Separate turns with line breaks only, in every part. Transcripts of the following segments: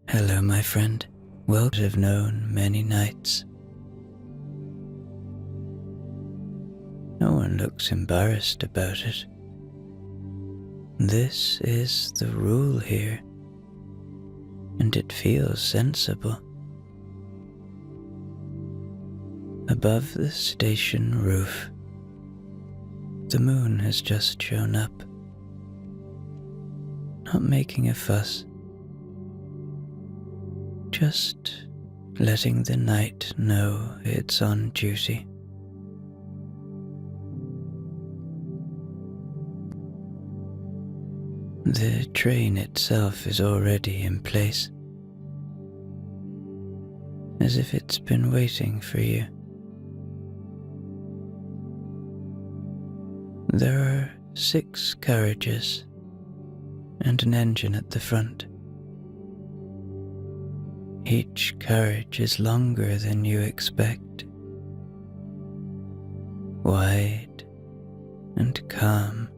Hello, my friend. Well, have known many nights. No one looks embarrassed about it. This is the rule here, and it feels sensible. Above the station roof, the moon has just shown up, not making a fuss, just letting the night know it's on duty. The train itself is already in place, as if it's been waiting for you. There are 6 carriages and an engine at the front. Each carriage is longer than you expect, wide and calm,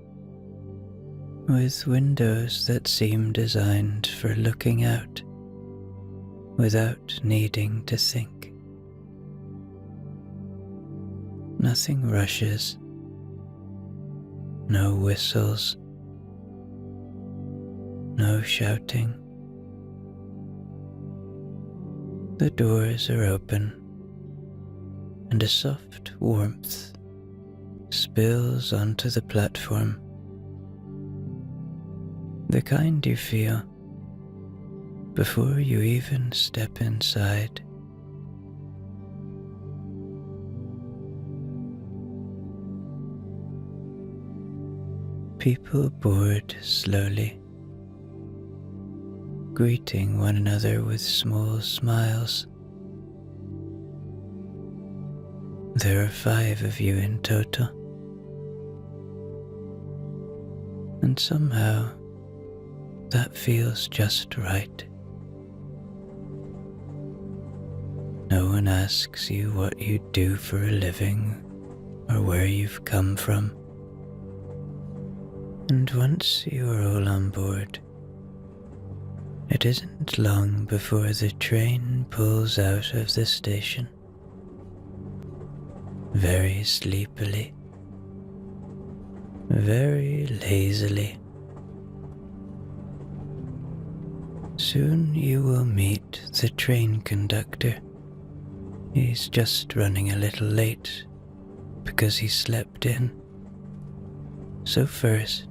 with windows that seem designed for looking out without needing to think. Nothing rushes, no whistles, no shouting. The doors are open, and a soft warmth spills onto the platform, the kind you feel before you even step inside. People board slowly, greeting one another with small smiles. There are 5 of you in total, and somehow that feels just right. No one asks you what you do for a living or where you've come from. And once you are all on board, it isn't long before the train pulls out of the station, very sleepily, very lazily. Soon you will meet the train conductor. He's just running a little late because he slept in. So first,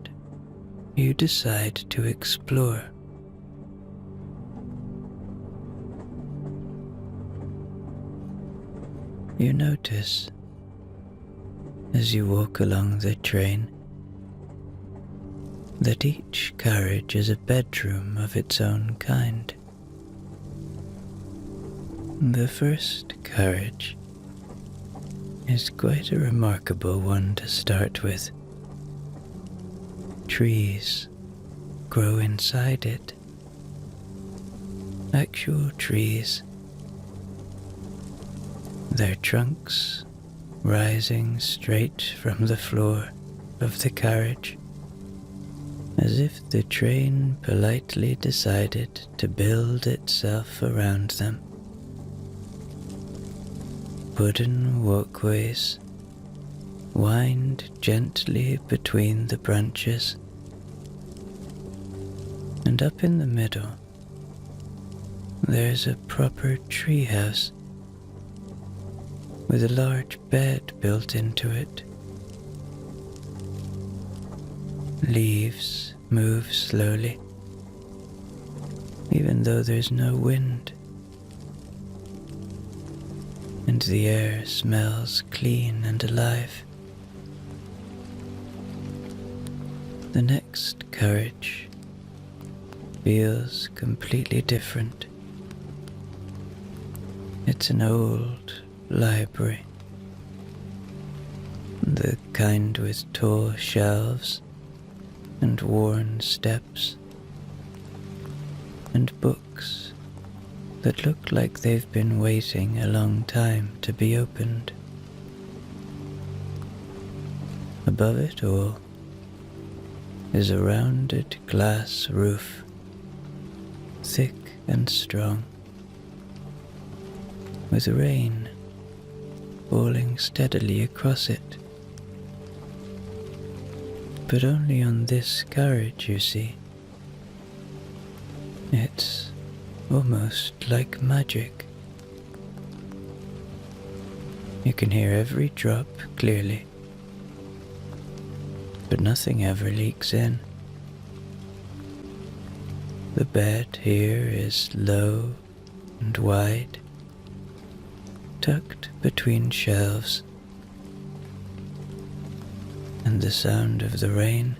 you decide to explore. You notice, as you walk along the train, that each carriage is a bedroom of its own kind. The first carriage is quite a remarkable one to start with. Trees grow inside it, actual trees, their trunks rising straight from the floor of the carriage, as if the train politely decided to build itself around them. Wooden walkways wind gently between the branches, and up in the middle there's a proper treehouse with a large bed built into it. Leaves move slowly, even though there's no wind, and the air smells clean and alive. The next carriage feels completely different. It's an old library, the kind with tall shelves and worn steps, and books that look like they've been waiting a long time to be opened. Above it all is a rounded glass roof, thick and strong, with rain falling steadily across it. But only on this carriage, you see. It's almost like magic. You can hear every drop clearly, but nothing ever leaks in. The bed here is low and wide, tucked between shelves, and the sound of the rain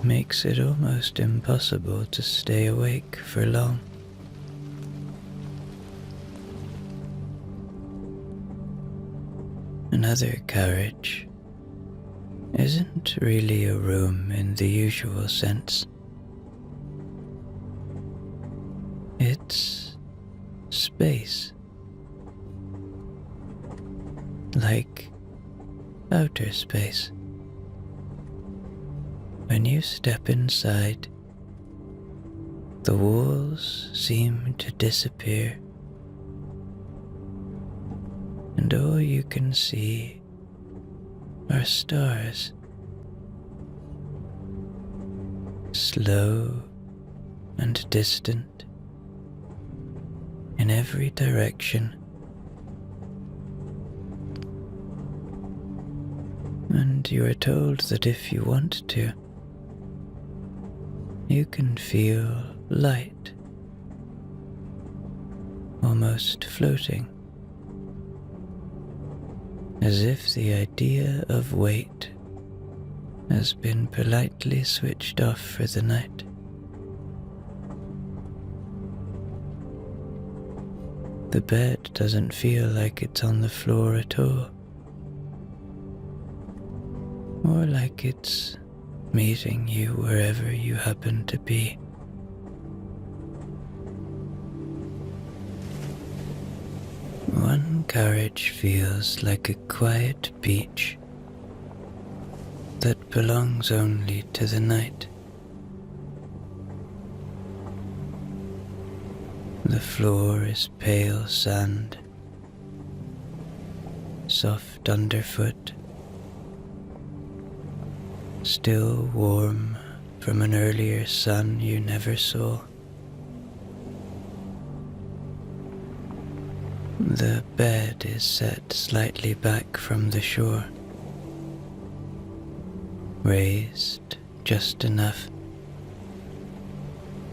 makes it almost impossible to stay awake for long. Another carriage isn't really a room in the usual sense. It's space, like outer space. When you step inside, the walls seem to disappear, and all you can see are stars, slow and distant in every direction. And you are told that if you want to, you can feel light, almost floating, as if the idea of weight has been politely switched off for the night. The bed doesn't feel like it's on the floor at all, more like it's meeting you wherever you happen to be. One carriage feels like a quiet beach that belongs only to the night. The floor is pale sand, soft underfoot, still warm from an earlier sun you never saw. The bed is set slightly back from the shore, raised just enough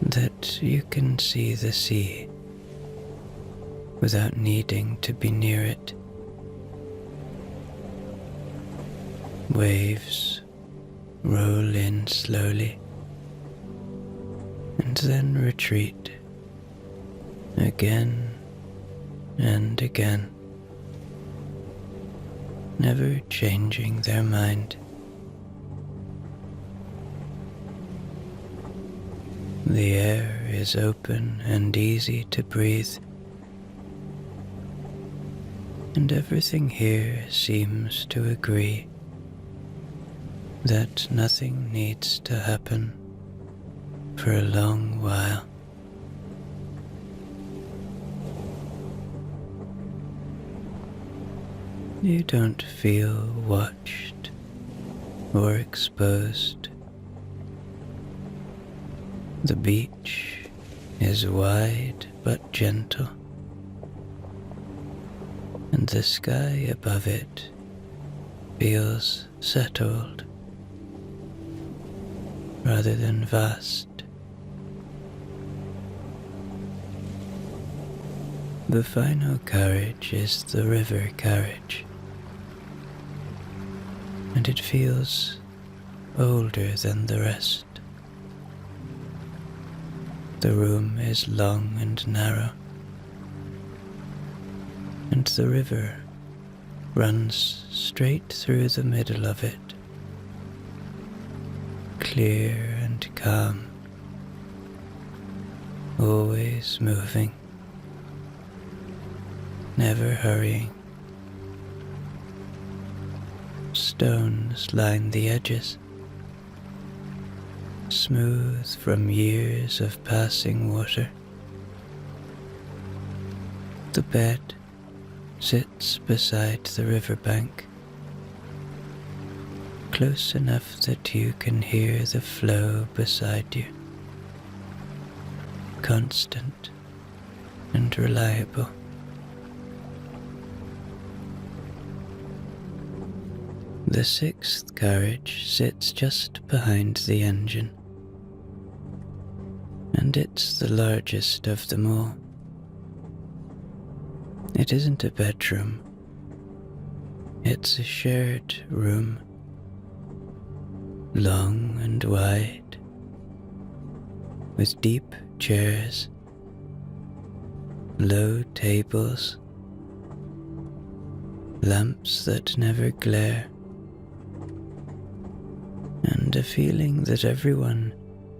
that you can see the sea without needing to be near it. Waves roll in slowly and then retreat again and again, never changing their mind. The air is open and easy to breathe, and everything here seems to agree that nothing needs to happen for a long while. You don't feel watched or exposed. The beach is wide but gentle, and the sky above it feels settled rather than vast. The final carriage is the river carriage, and it feels older than the rest. The room is long and narrow, and the river runs straight through the middle of it, clear and calm, always moving, never hurrying. Stones line the edges, smooth from years of passing water. The bed sits beside the riverbank, close enough that you can hear the flow beside you, constant and reliable. The sixth carriage sits just behind the engine, and it's the largest of them all. It isn't a bedroom, it's a shared room, long and wide, with deep chairs, low tables, lamps that never glare, and a feeling that everyone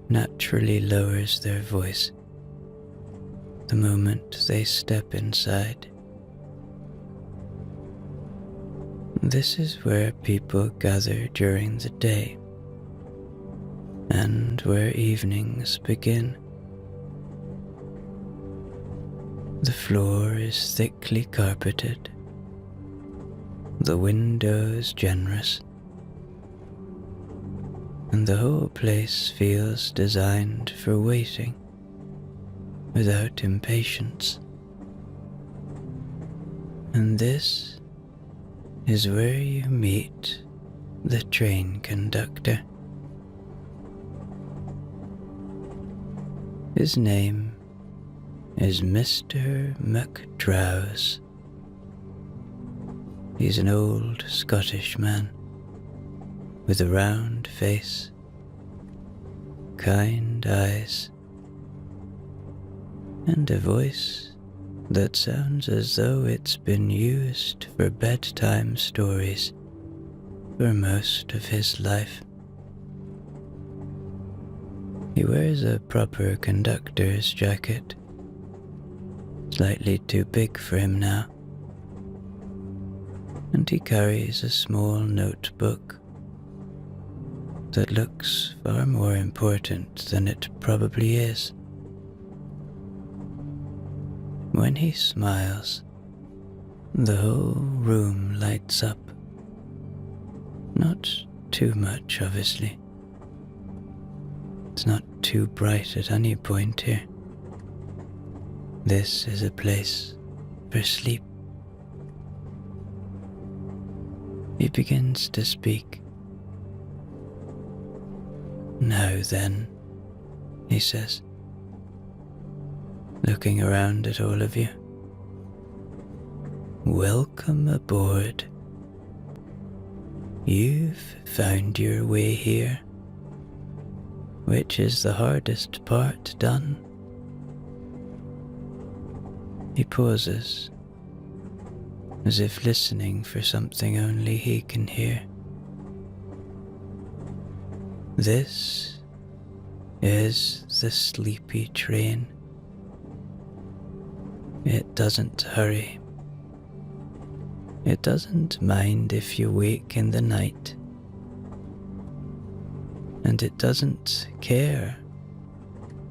naturally lowers their voice the moment they step inside. This is where people gather during the day, and where evenings begin. The floor is thickly carpeted, the windows generous, and the whole place feels designed for waiting without impatience. And this is where you meet the train conductor. His name is Mr. McDrowse. He's an old Scottish man with a round face, kind eyes, and a voice that sounds as though it's been used for bedtime stories for most of his life. He wears a proper conductor's jacket, slightly too big for him now, and he carries a small notebook that looks far more important than it probably is. When he smiles, the whole room lights up. Not too much, obviously. It's not too bright at any point here. This is a place for sleep. He begins to speak. "Now then," he says, looking around at all of you. "Welcome aboard. You've found your way here, which is the hardest part done." He pauses, as if listening for something only he can hear. This is the sleepy train. It doesn't hurry. It doesn't mind if you wake in the night. And it doesn't care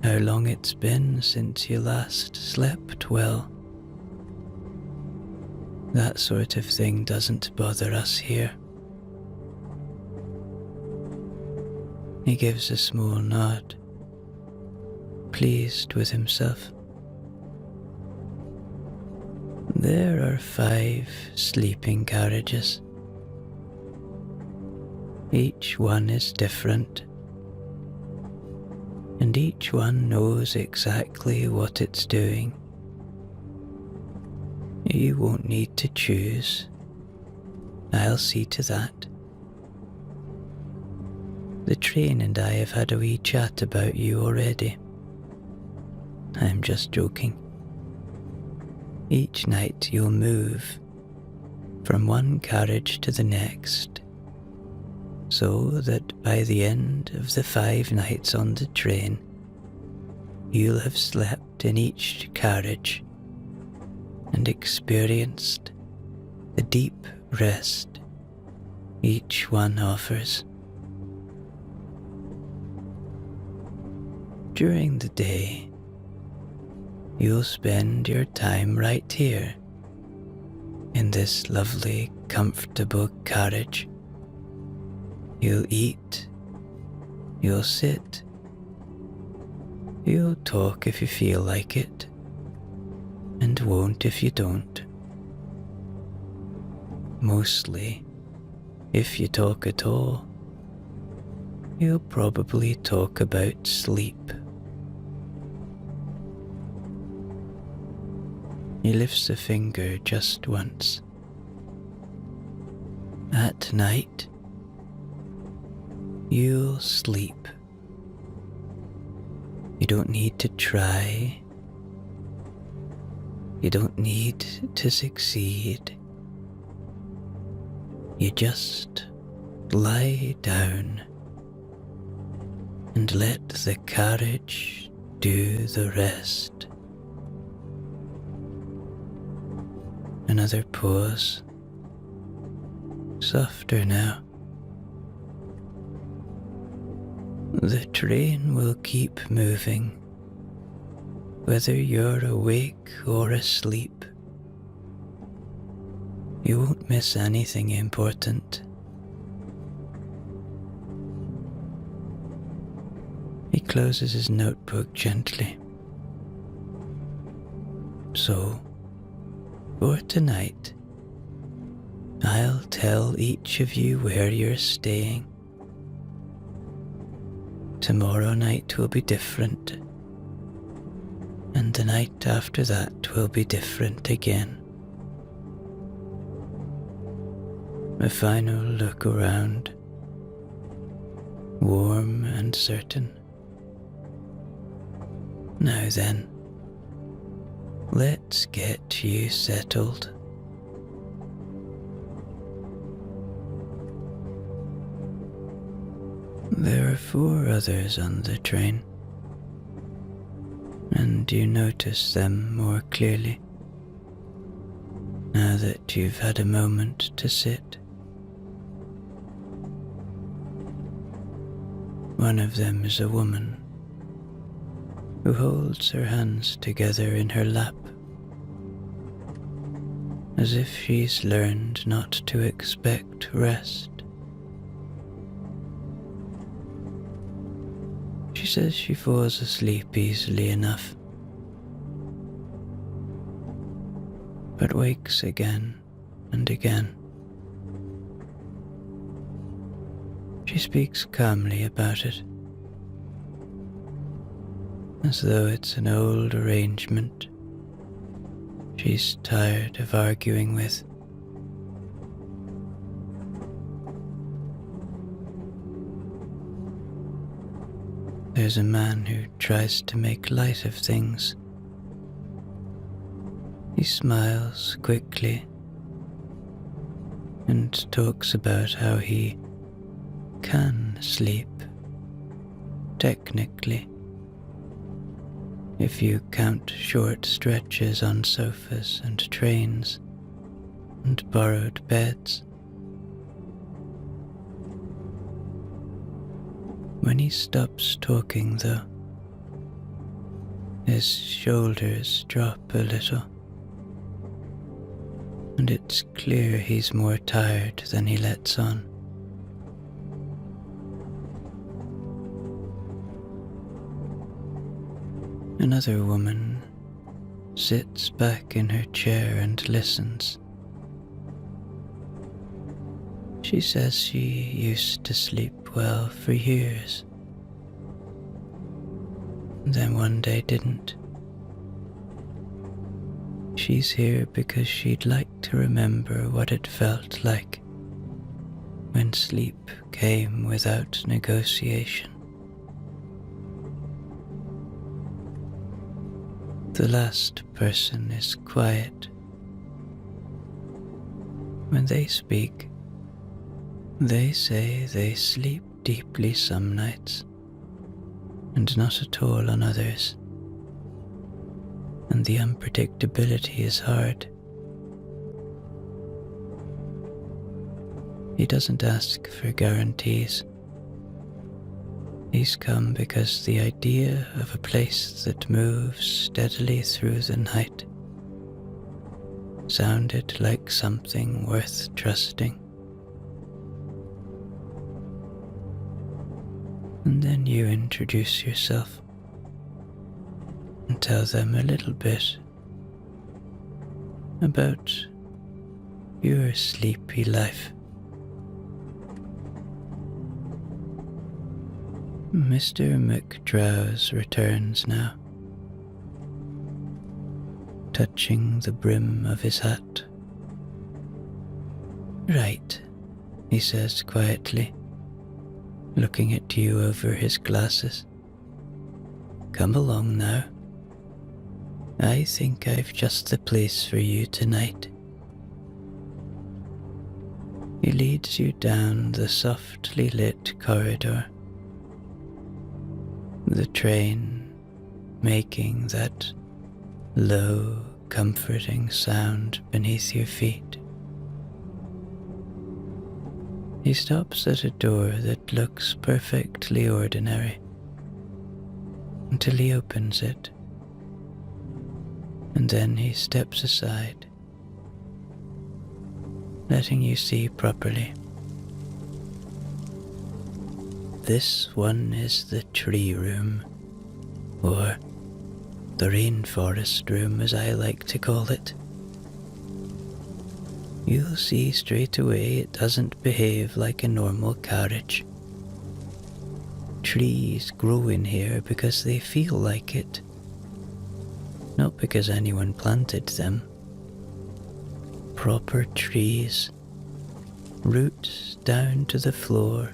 how long it's been since you last slept well. That sort of thing doesn't bother us here. He gives a small nod, pleased with himself. There are 5 sleeping carriages. Each one is different, and each one knows exactly what it's doing. You won't need to choose. I'll see to that. The train and I have had a wee chat about you already. I'm just joking. Each night you'll move from one carriage to the next, so that by the end of the 5 nights on the train, you'll have slept in each carriage and experienced the deep rest each one offers. During the day, you'll spend your time right here in this lovely, comfortable carriage. You'll eat, you'll sit, you'll talk if you feel like it, and won't if you don't. Mostly, if you talk at all, you'll probably talk about sleep. He lifts a finger just once. At night, you'll sleep. You don't need to try. You don't need to succeed. You just lie down and let the carriage do the rest. Another pause. Softer now. The train will keep moving, whether you're awake or asleep. You won't miss anything important. He closes his notebook gently. So, for tonight, I'll tell each of you where you're staying. Tomorrow night will be different, and the night after that will be different again. A final look around, warm and certain. Now then, let's get you settled. There are 4 others on the train, and you notice them more clearly now that you've had a moment to sit. One of them is a woman who holds her hands together in her lap, as if she's learned not to expect rest. She says she falls asleep easily enough, but wakes again and again. She speaks calmly about it, as though it's an old arrangement she's tired of arguing with. There's a man who tries to make light of things. He smiles quickly and talks about how he can sleep, technically, if you count short stretches on sofas and trains and borrowed beds. When he stops talking, though, his shoulders drop a little, and it's clear he's more tired than he lets on. Another woman sits back in her chair and listens. She says she used to sleep well for years, then one day didn't. She's here because she'd like to remember what it felt like when sleep came without negotiation. The last person is quiet. When they speak, they say they sleep deeply some nights, and not at all on others, and the unpredictability is hard. He doesn't ask for guarantees. He's come because the idea of a place that moves steadily through the night sounded like something worth trusting. And then you introduce yourself and tell them a little bit about your sleepy life. Mr. McDrowse returns now, touching the brim of his hat. Right, he says quietly, looking at you over his glasses. Come along now. I think I've just the place for you tonight. He leads you down the softly lit corridor, the train making that low, comforting sound beneath your feet. He stops at a door that looks perfectly ordinary until he opens it, and then he steps aside, letting you see properly. This one is the tree room, or the rainforest room as I like to call it. You'll see straight away it doesn't behave like a normal carriage. Trees grow in here because they feel like it, not because anyone planted them. Proper trees, roots down to the floor,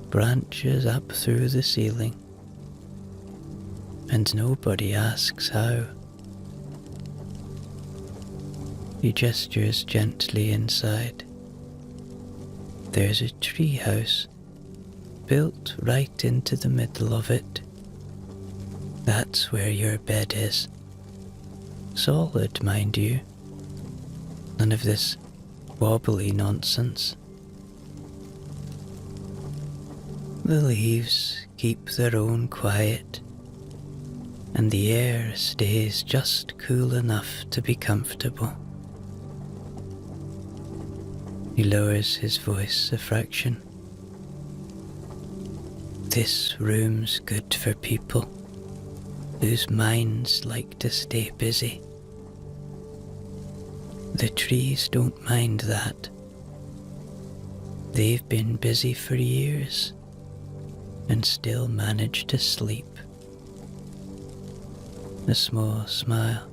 branches up through the ceiling, and nobody asks how. He gestures gently inside. There's a tree house built right into the middle of it. That's where your bed is. Solid, mind you. None of this wobbly nonsense. The leaves keep their own quiet, and the air stays just cool enough to be comfortable. He lowers his voice a fraction. This room's good for people whose minds like to stay busy. The trees don't mind that. They've been busy for years and still manage to sleep. A small smile.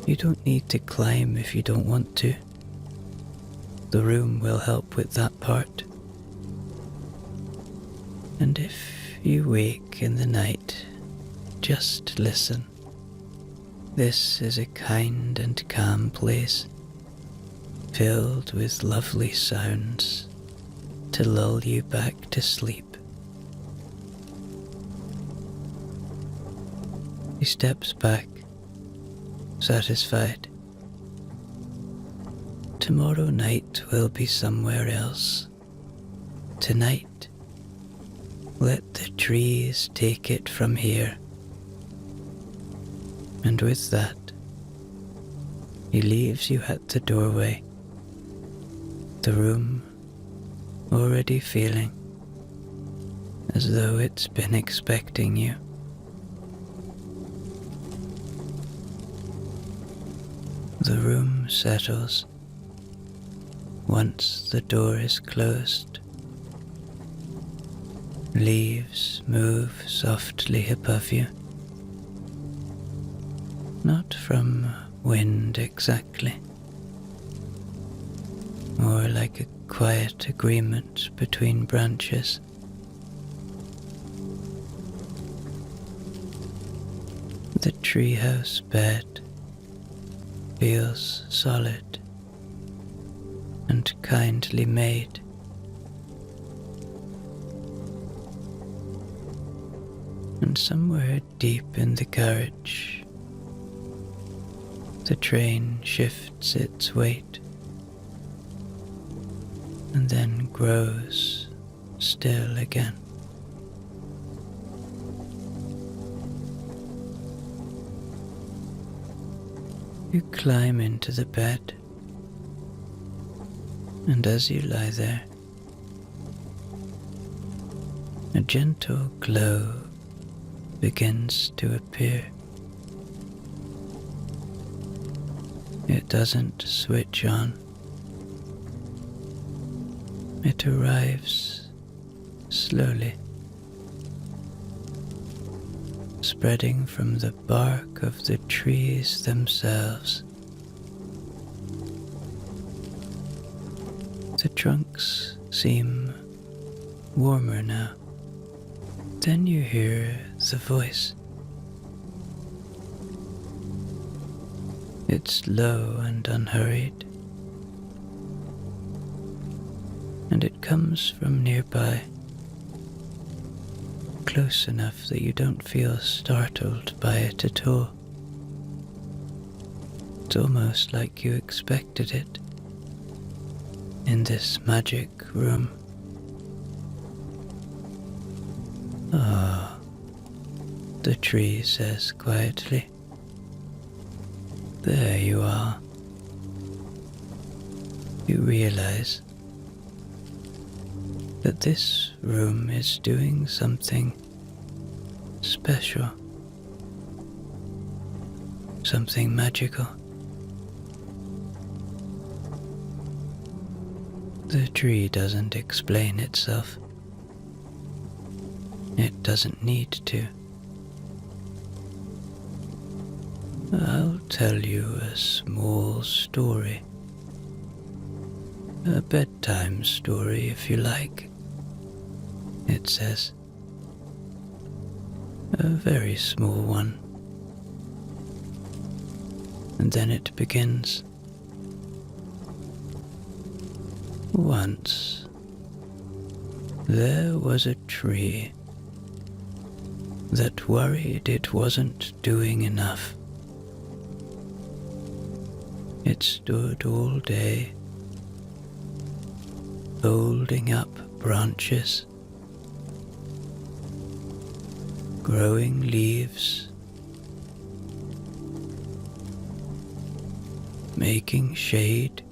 You don't need to climb if you don't want to. The room will help with that part. And if you wake in the night, just listen. This is a kind and calm place, filled with lovely sounds to lull you back to sleep. He steps back, satisfied. Tomorrow night will be somewhere else. Tonight, let the trees take it from here. And with that, he leaves you at the doorway, the room already feeling as though it's been expecting you. The room settles once the door is closed. Leaves move softly above you. Not from wind exactly, more like a quiet agreement between branches. The treehouse bed feels solid and kindly made. And somewhere deep in the garage, the train shifts its weight, and then grows still again. You climb into the bed, and as you lie there, a gentle glow begins to appear. It doesn't switch on. It arrives slowly, spreading from the bark of the trees themselves. The trunks seem warmer now. Then you hear the voice. It's low and unhurried, and it comes from nearby, close enough that you don't feel startled by it at all. It's almost like you expected it in this magic room. Ah, the tree says quietly. There you are. You realize that this room is doing something special, something magical. The tree doesn't explain itself. It doesn't need to. I'll tell you a small story. A bedtime story, if you like, it says. A very small one. And then it begins. Once, there was a tree that worried it wasn't doing enough. It stood all day, holding up branches, growing leaves, making shade,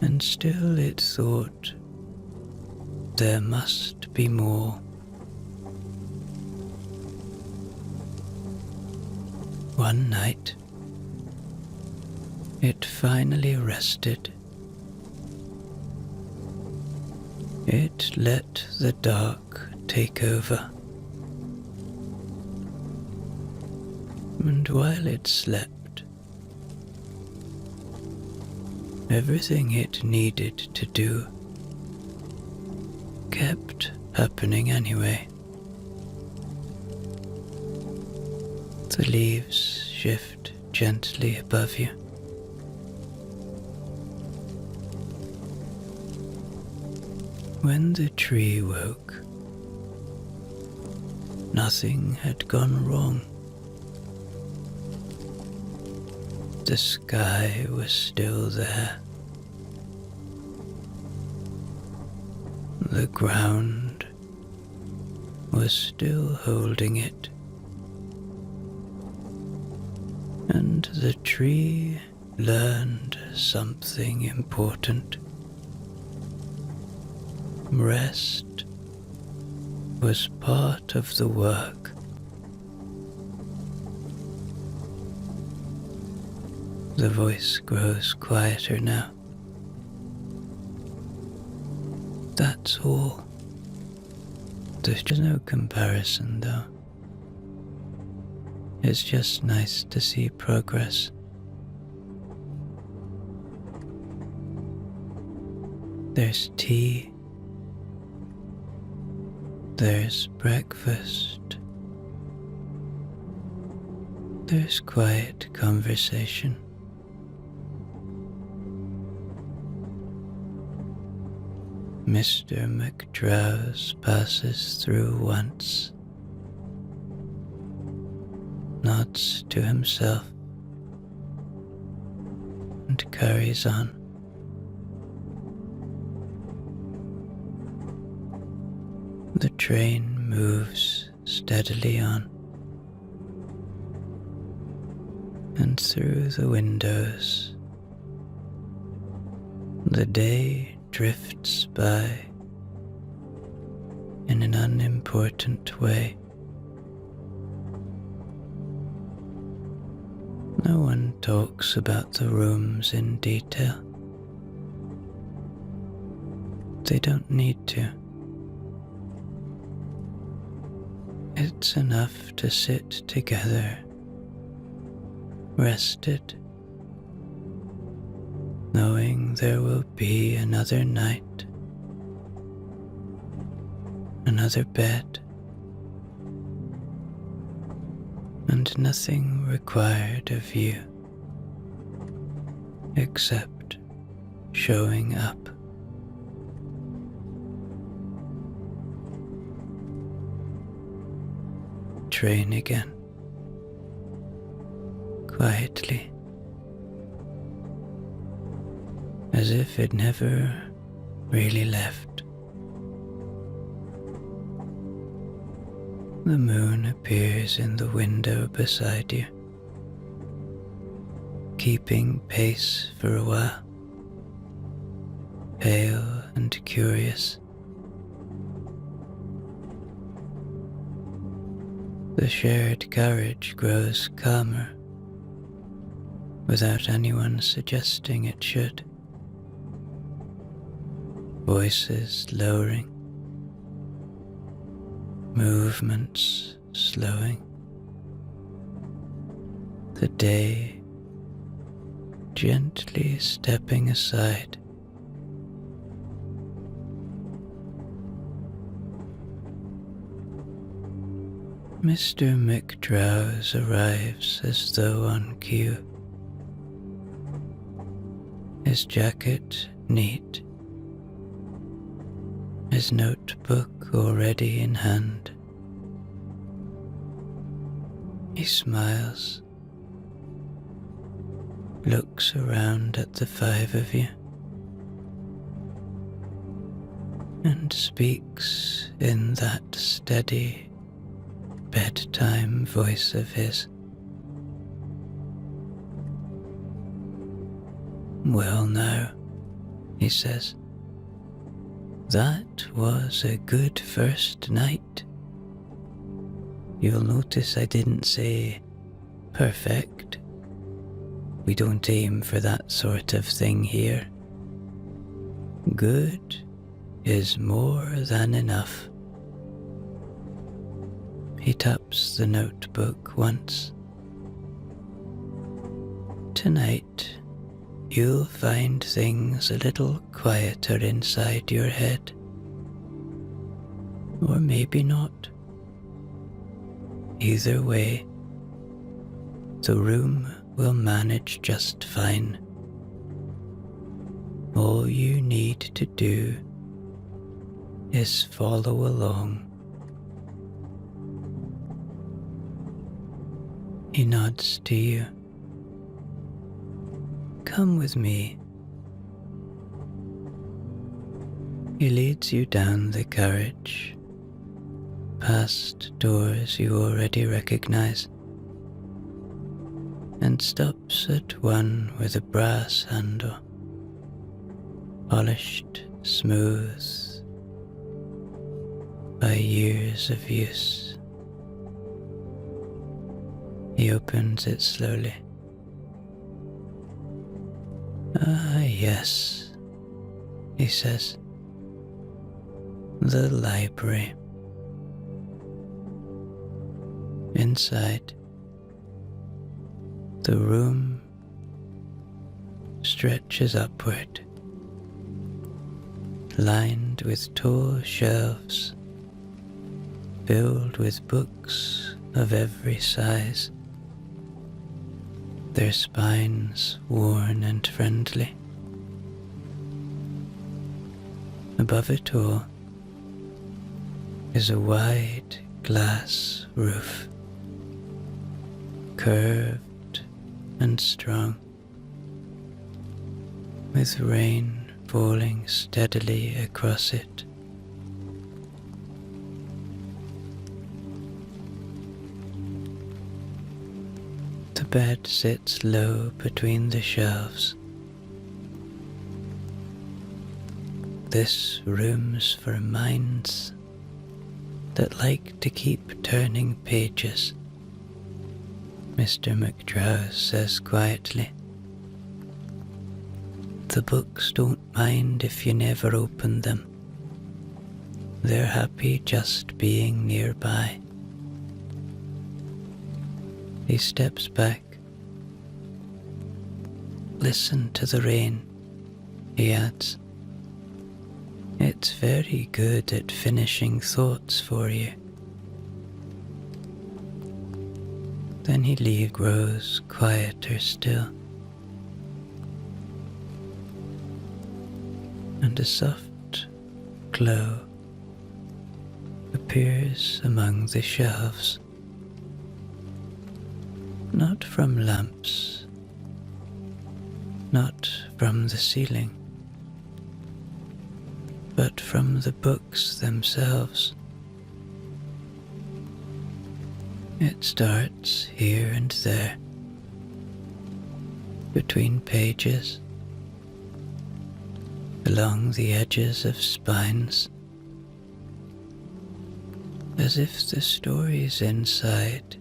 and still it thought there must be more. One night, it finally rested. It let the dark take over. And while it slept, everything it needed to do kept happening anyway. The leaves shift gently above you. When the tree woke, nothing had gone wrong. The sky was still there. The ground was still holding it. And the tree learned something important. Rest was part of the work. The voice grows quieter now. That's all. There's no comparison, though. It's just nice to see progress. There's tea. There's breakfast. There's quiet conversation. Mr. McDrowse passes through once, nods to himself, and carries on. The train moves steadily on, and through the windows, the day drifts by in an unimportant way. No one talks about the rooms in detail. They don't need to. It's enough to sit together, rested, knowing there will be another night, another bed, and nothing required of you except showing up. Train again, quietly, as if it never really left. The moon appears in the window beside you, keeping pace for a while, pale and curious. The shared carriage grows calmer, without anyone suggesting it should. Voices lowering, movements slowing. The day gently stepping aside. Mr. McDrowse arrives as though on cue, his jacket neat, his notebook already in hand. He smiles, looks around at the five of you, and speaks in that steady bedtime voice of his. "Well now," he says, "that was a good first night. You'll notice I didn't say perfect. We don't aim for that sort of thing here. Good is more than enough." He taps the notebook once. "Tonight, you'll find things a little quieter inside your head. Or maybe not. Either way, the room will manage just fine. All you need to do is follow along." He nods to you. "Come with me." He leads you down the carriage, past doors you already recognize, and stops at one with a brass handle, polished smooth by years of use. He opens it slowly. "Ah, yes," he says. "The library." Inside, the room stretches upward, lined with tall shelves filled with books of every size, their spines worn and friendly. Above it all is a wide glass roof, curved and strong, with rain falling steadily across it. bed sits low between the shelves. This room's for minds that like to keep turning pages, Mr. McDrowse says quietly. The books don't mind if you never open them. They're happy just being nearby. He steps back. Listen to the rain, he adds. It's very good at finishing thoughts for you. Then grows quieter still, and a soft glow appears among the shelves, not from lamps, not from the ceiling, but from the books themselves. It starts here and there, between pages, along the edges of spines, as if the stories inside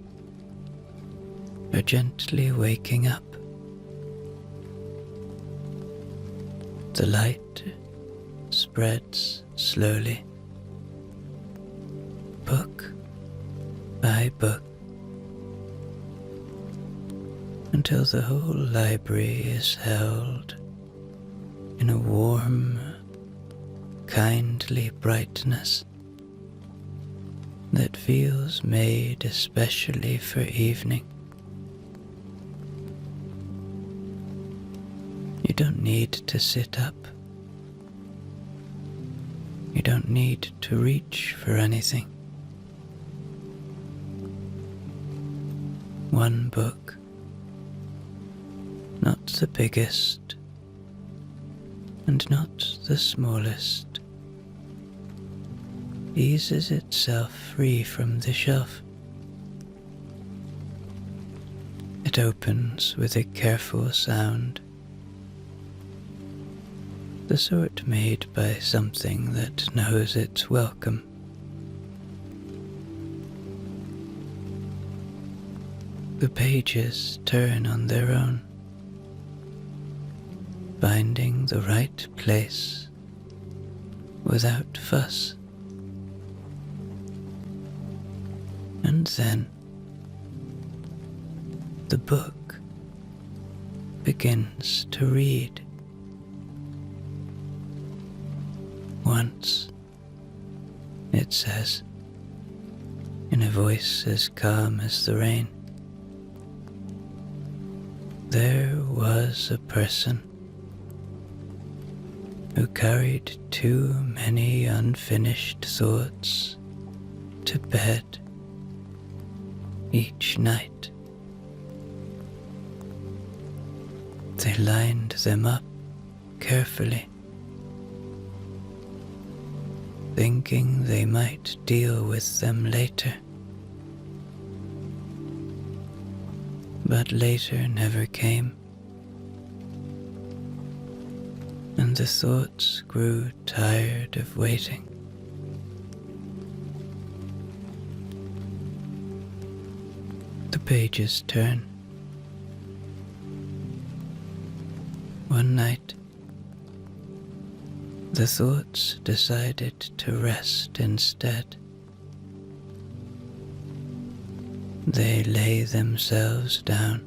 are gently waking up. The light spreads slowly, book by book, until the whole library is held in a warm, kindly brightness that feels made especially for evening. You don't need to sit up. You don't need to reach for anything. One book, not the biggest and not the smallest, eases itself free from the shelf. It opens with a careful sound, the sort made by something that knows its welcome. The pages turn on their own, finding the right place without fuss. And then the book begins to read. Once, it says, in a voice as calm as the rain, there was a person who carried too many unfinished thoughts to bed each night. They lined them up carefully, thinking they might deal with them later. But later never came, and the thoughts grew tired of waiting. The pages turn. One night, the thoughts decided to rest instead. They lay themselves down,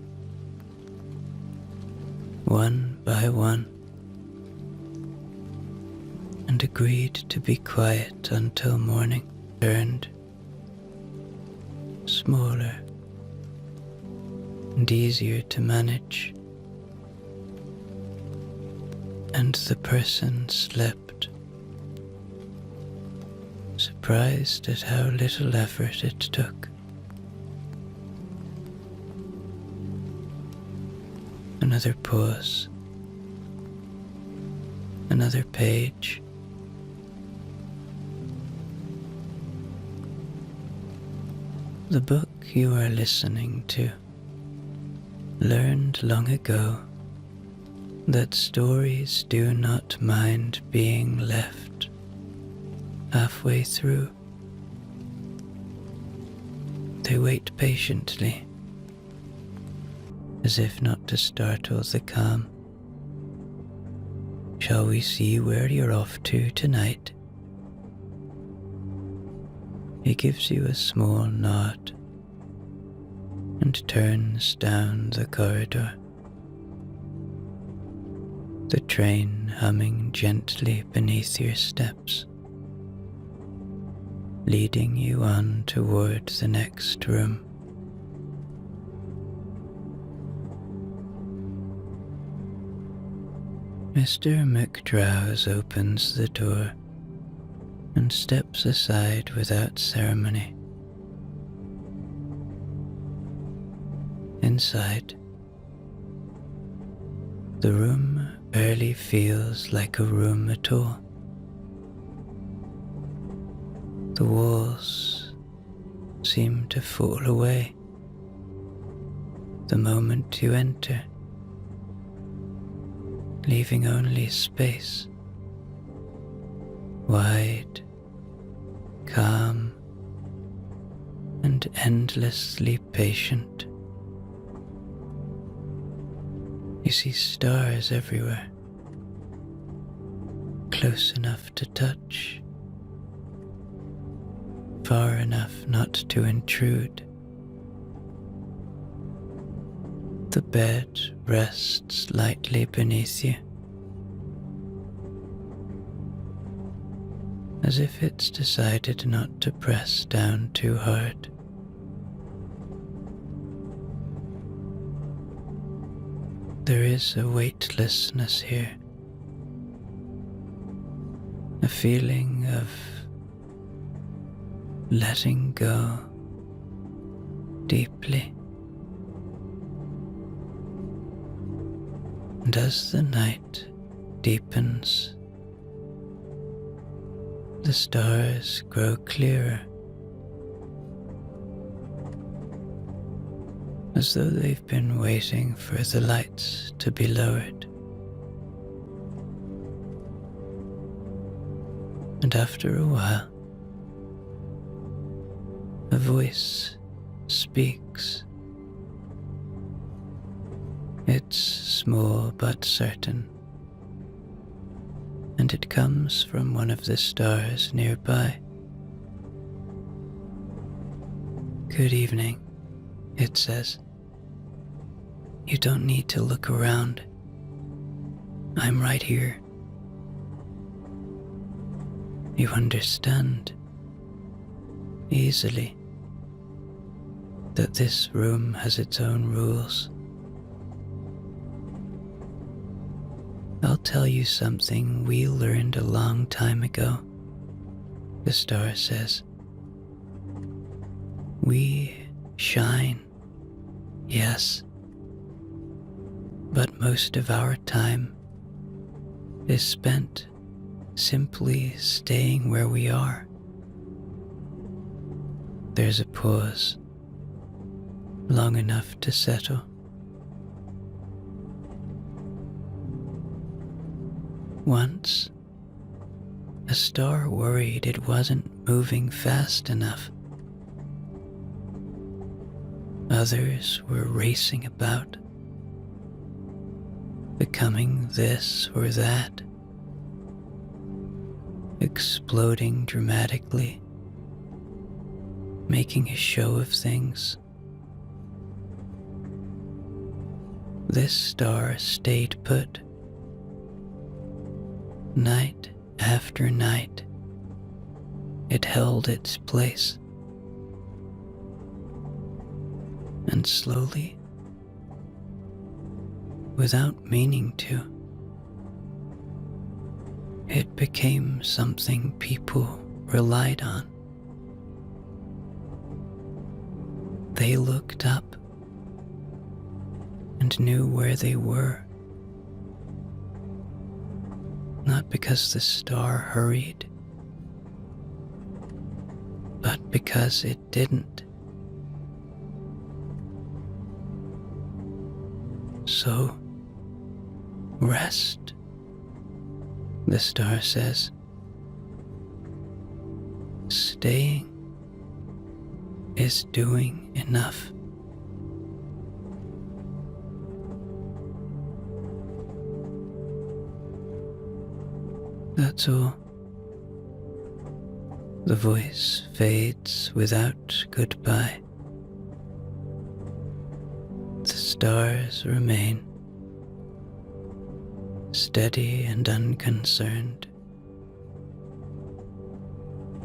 one by one, and agreed to be quiet until morning. Turned smaller and easier to manage, and the person slept, surprised at how little effort it took. Another pause, another page. The book you are listening to learned long ago that stories do not mind being left halfway through. They wait patiently, as if not to startle the calm. Shall we see where you're off to tonight? He gives you a small nod and turns down the corridor, the train humming gently beneath your steps, leading you on toward the next room. Mr. McDrowse opens the door and steps aside without ceremony. Inside, the room barely feels like a room at all. The walls seem to fall away the moment you enter, leaving only space, wide, calm, and endlessly patient. You see stars everywhere, close enough to touch, far enough not to intrude. The bed rests lightly beneath you, as if it's decided not to press down too hard. There is a weightlessness here, a feeling of letting go deeply. And as the night deepens, the stars grow clearer, as though they've been waiting for the lights to be lowered. And after a while, a voice speaks. It's small but certain, and it comes from one of the stars nearby. "Good evening," it says. "You don't need to look around. I'm right here." You understand easily that this room has its own rules. "I'll tell you something we learned a long time ago," the star says. "We shine, yes, but most of our time is spent simply staying where we are." There's a pause, long enough to settle. Once, a star worried it wasn't moving fast enough. Others were racing about, becoming this or that, exploding dramatically, making a show of things. This star stayed put. Night after night, it held its place. And slowly, without meaning to, it became something people relied on. They looked up and knew where they were, not because the star hurried, but because it didn't. So, rest, the star says. Staying is doing enough. That's all. The voice fades without goodbye. The stars remain, steady and unconcerned,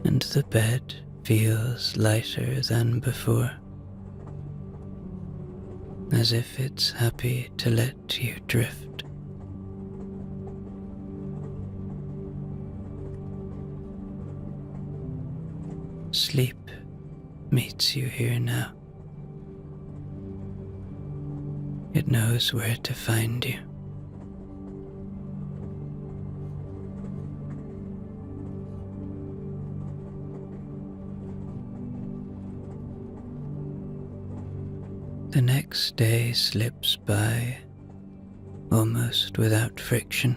and the bed feels lighter than before, as if it's happy to let you drift. Sleep meets you here now. It knows where to find you. The next day slips by almost without friction.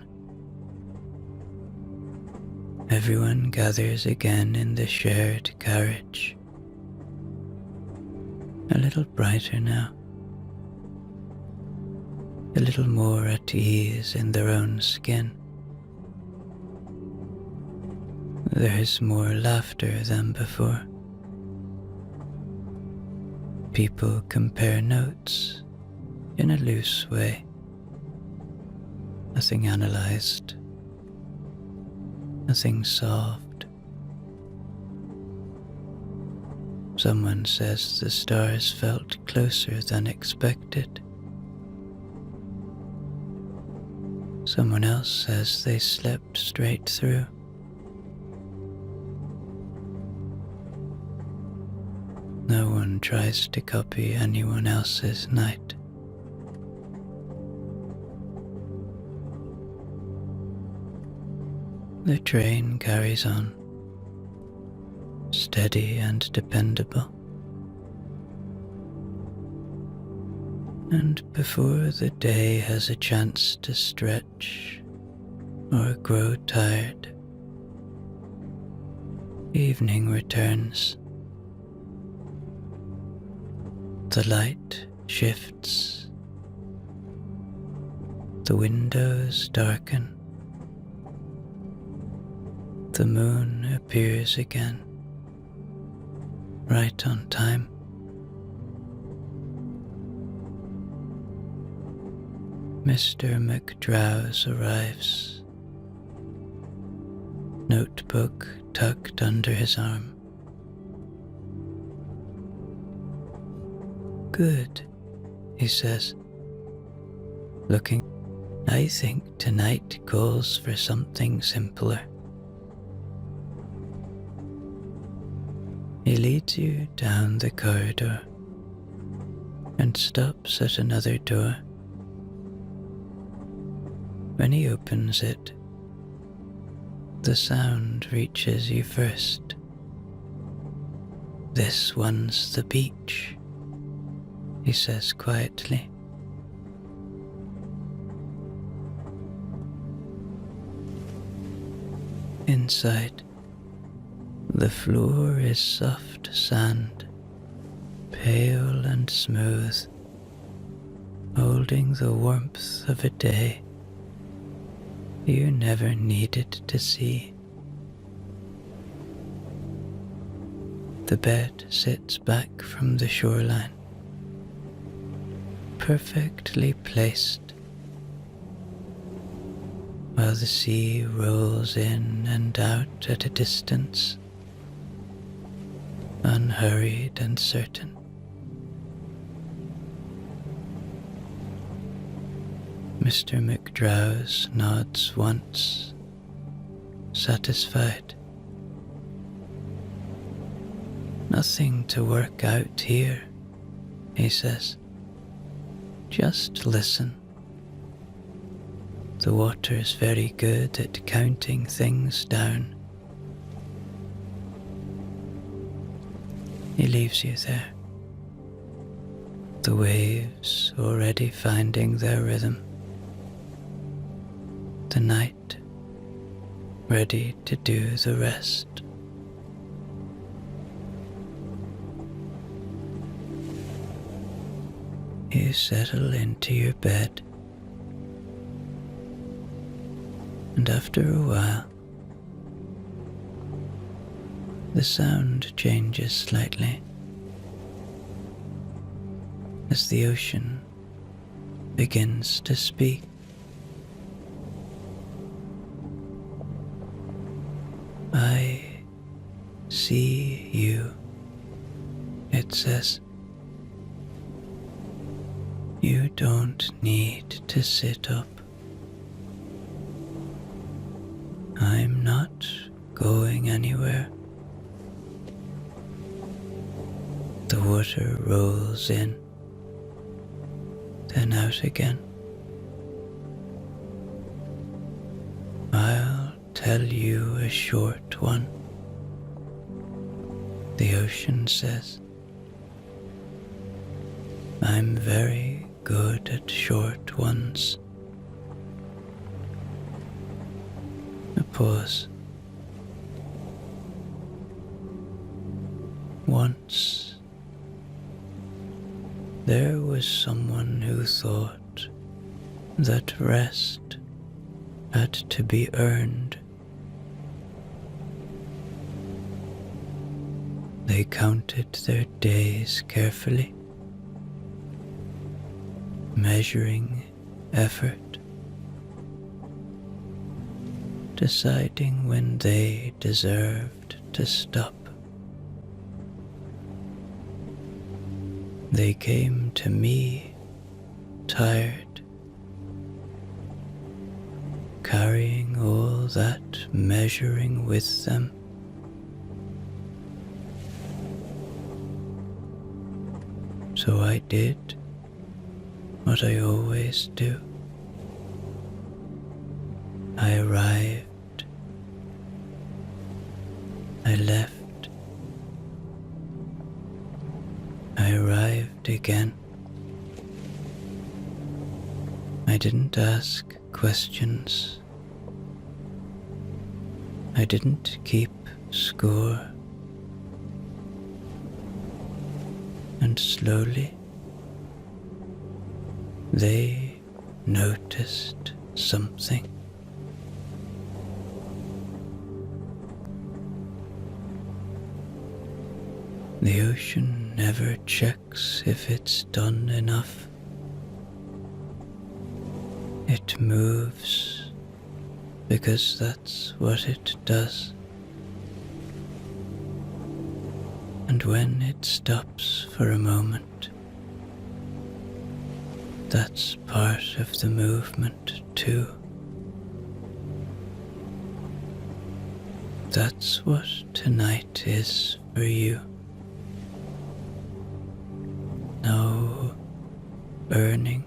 Everyone gathers again in the shared carriage. A little brighter now. A little more at ease in their own skin. There is more laughter than before. People compare notes in a loose way. Nothing analyzed. Nothing solved. Someone says the stars felt closer than expected. Someone else says they slept straight through. No one tries to copy anyone else's night. The train carries on, steady and dependable. And before the day has a chance to stretch or grow tired, evening returns. The light shifts. The windows darken. The moon appears again, right on time. Mr. McDrowse arrives, notebook tucked under his arm. Good, he says, looking. I think tonight calls for something simpler. He leads you down the corridor and stops at another door. When he opens it, the sound reaches you first. This one's the beach, he says quietly. Inside, the floor is soft sand, pale and smooth, holding the warmth of a day you never needed to see. The bed sits back from the shoreline, perfectly placed, while the sea rolls in and out at a distance, unhurried and certain. Mr. McDrowse nods once, satisfied. Nothing to work out here, he says. Just listen. The water's very good at counting things down. He leaves you there. the waves already finding their rhythm, the night ready to do the rest. You settle into your bed, and after a while, the sound changes slightly as the ocean begins to speak. I see you, it says. You don't need to sit up. I'm not going anywhere. The water rolls in, then out again. I'll tell you a short one, the ocean says. I'm very good at short ones. A pause. Once, there was someone who thought that rest had to be earned. They counted their days carefully, measuring effort, deciding when they deserved to stop. They came to me tired, carrying all that measuring with them. So I did what I always do. I arrived. I left. I arrived again. I didn't ask questions. I didn't keep score. And slowly, they noticed something. The ocean never checks if it's done enough. It moves because that's what it does. And when it stops for a moment, that's part of the movement too. That's what tonight is for you. No earning,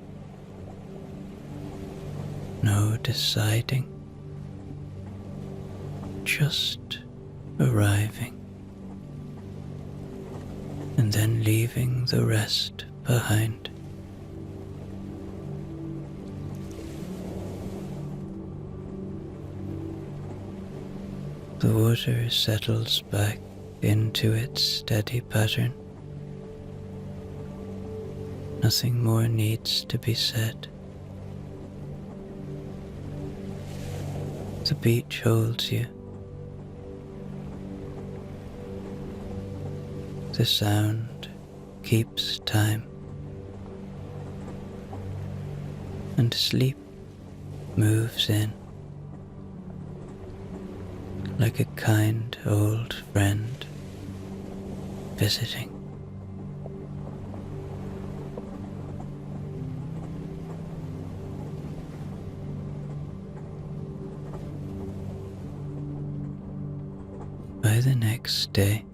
no deciding, just arriving, and then leaving the rest behind. The water settles back into its steady pattern. Nothing more needs to be said. The beach holds you. The sound keeps time. And sleep moves in like a kind old friend visiting. By the next day,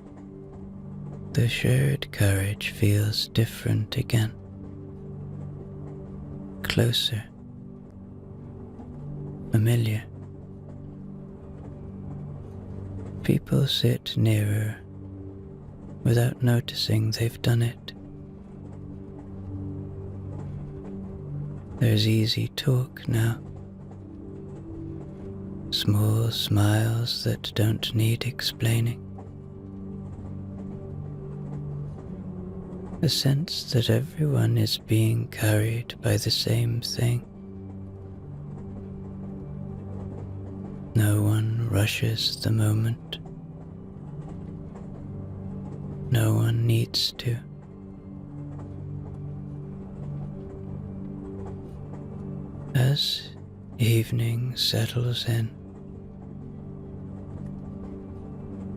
the shared carriage feels different again. Closer. Familiar. People sit nearer without noticing they've done it. There's easy talk now. Small smiles that don't need explaining. A sense that everyone is being carried by the same thing. No one rushes the moment. No one needs to. As evening settles in,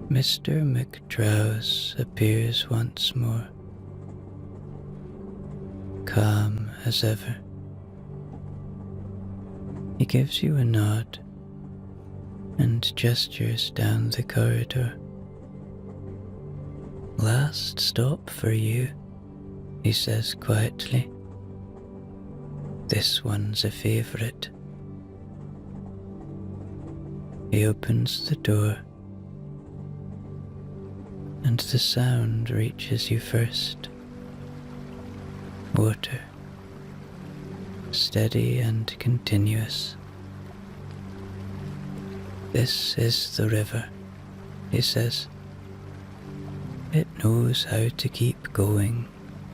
Mr. McDrowse appears once more, calm as ever. He gives you a nod and gestures down the corridor. Last stop for you, he says quietly. This one's a favourite. He opens the door, and the sound reaches you first. Water, steady and continuous. This is the river, he says. It knows how to keep going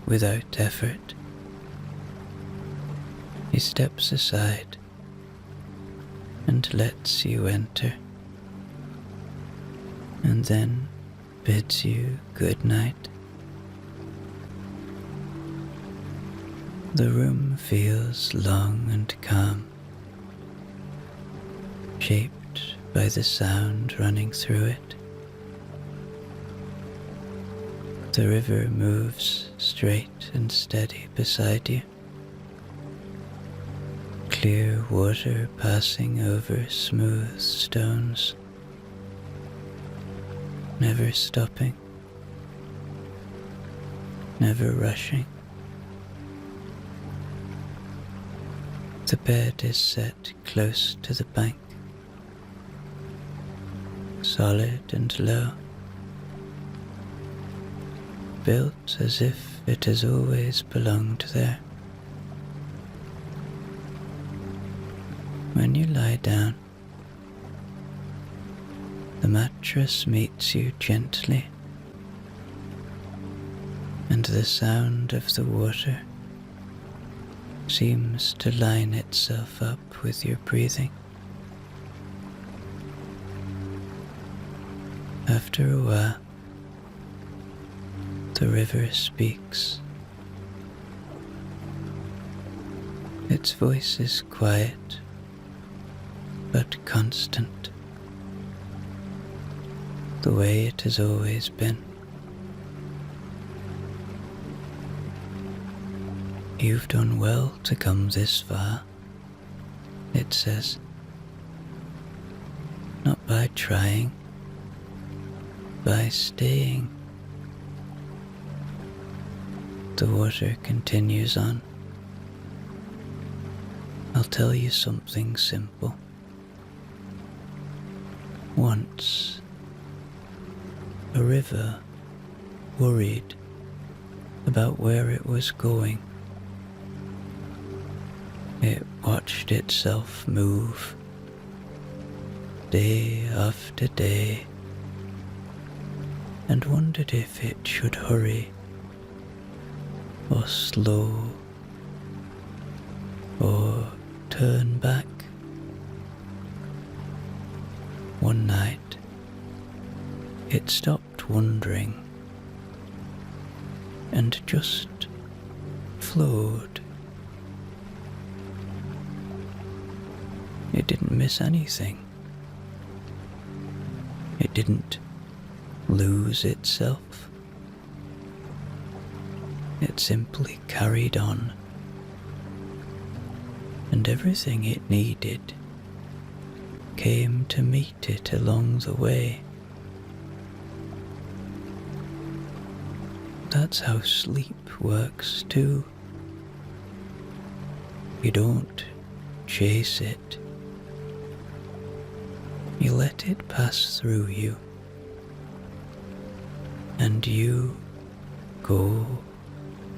without effort. He steps aside and lets you enter, and then bids you good night. The room feels long and calm, shaped by the sound running through it. The river moves straight and steady beside you. Clear water passing over smooth stones, never stopping, never rushing. The bed is set close to the bank, solid and low, built as if it has always belonged there. When you lie down, the mattress meets you gently, and the sound of the water seems to line itself up with your breathing. After a while, the river speaks. Its voice is quiet but constant, the way it has always been. You've done well to come this far, it says. Not by trying, by staying. The water continues on. I'll tell you something simple. Once, a river worried about where it was going. It watched itself move, day after day, and wondered if it should hurry, or slow, or turn back. One night, it stopped wondering, and just flowed. It didn't miss anything. It didn't lose itself. It simply carried on, and everything it needed came to meet it along the way. That's how sleep works too. You don't chase it. You let it pass through you, and you go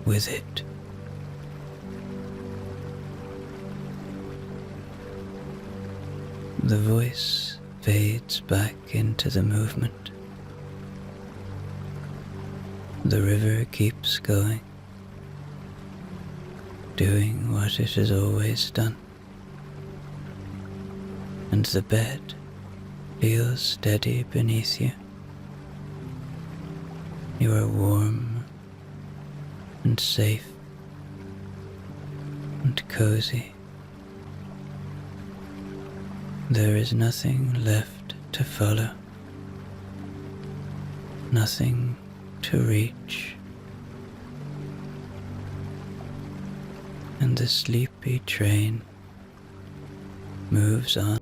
with it. The voice fades back into the movement. The river keeps going, doing what it has always done. And the bed feels steady beneath you. You are warm and safe and cozy. There is nothing left to follow, nothing to reach, and the sleepy train moves on